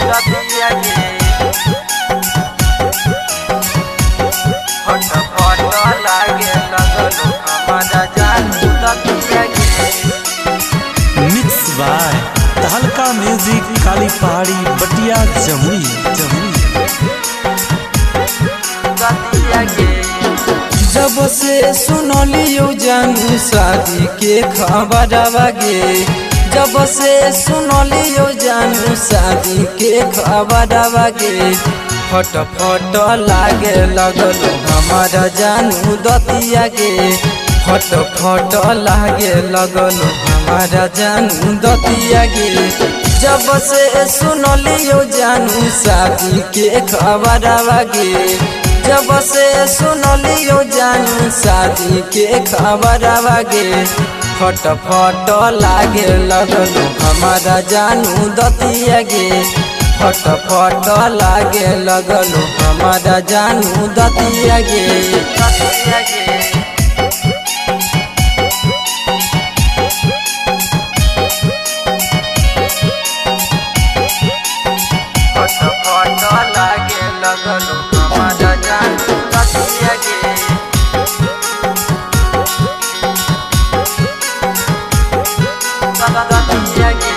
रतिया के फट फट लागे लगल हमारा जानू रतिया के। मिक्स बाय तहलका म्यूजिक काली पहाड़ी बटिया जमुई जमुई। रतिया के जब से सुनलियो जानू शादी के खबरवा गे, जब से सुनलियो जानू शादी के खबरवा गे, फट फट लागे लगल हमारा जानू दतिया गे, फट फट लागे लगल हमारा जानू दतिया गे। जब से सुनलियो जानू शादी के खबरवा गे, जब से सुनलियो जानू शादी के खबरवा गे, फट फट लागे लगल हमारा जानू दतिया गे, फट फट लागे लगल हमारा जानू दतिया गे। रतिया के फट फट लागे लगल हमारा जानू रतिया के। रतिया के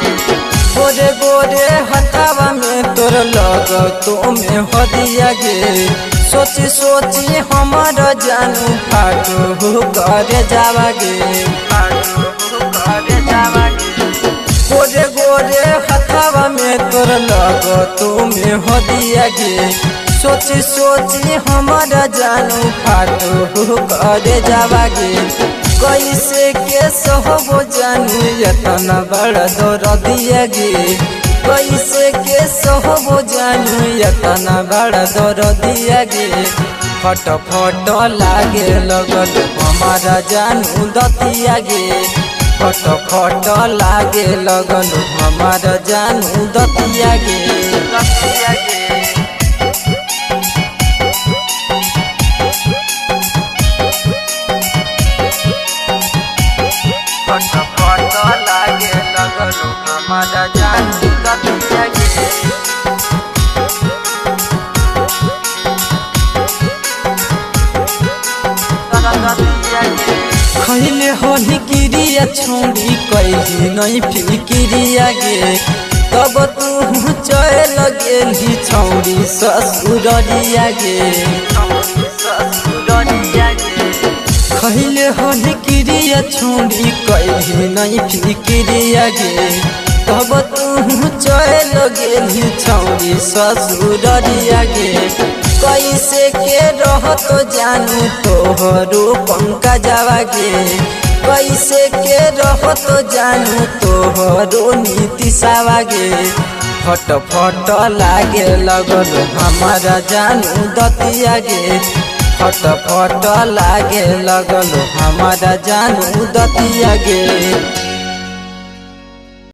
गोरे गोरे हथावा में तोर लग तो में हदिया गे, सोची सोची हमारा जानू फाटो हो करे जावा गे, करे जावा के। गोरे गोरे हथावा में तोर लग तो में हदिया गे, सोची सोची हमारा जानू फाटो हो करे जावा गे। कैसे के सहबो जानू यतना बड़ा दर्दिया गे, कैसे के सहबो जानू यतना बड़ा दर्दिया गे, फट फट लागे लगल हमारा जानू दतिया गे, फट फट लागे लगल हमारा जानू दतिया गे। रतिया के फट फट लागे लगल हमारा जानू रतिया के। रतिया के खैले होली गिरिया छोड़ी कैली नहीं फिकिरिया गे, तब तू चल गेली छौड़ी ससुररिया गे, ससुररिया के। खैले होली गिरिया छोड़ी कैली नहीं फिकिरिया गे, तब तू चल गेली छौड़ी ससुररिया गे। कैसे के रहत जानू तोहरो पंका जावा गे, कैसे के रहत जानू तोहरो नीति सावा गे, फट फट लागे लगल हमारा जानू दतिया गे, फट फट लागे लगल हमारा जानू दतिया गे।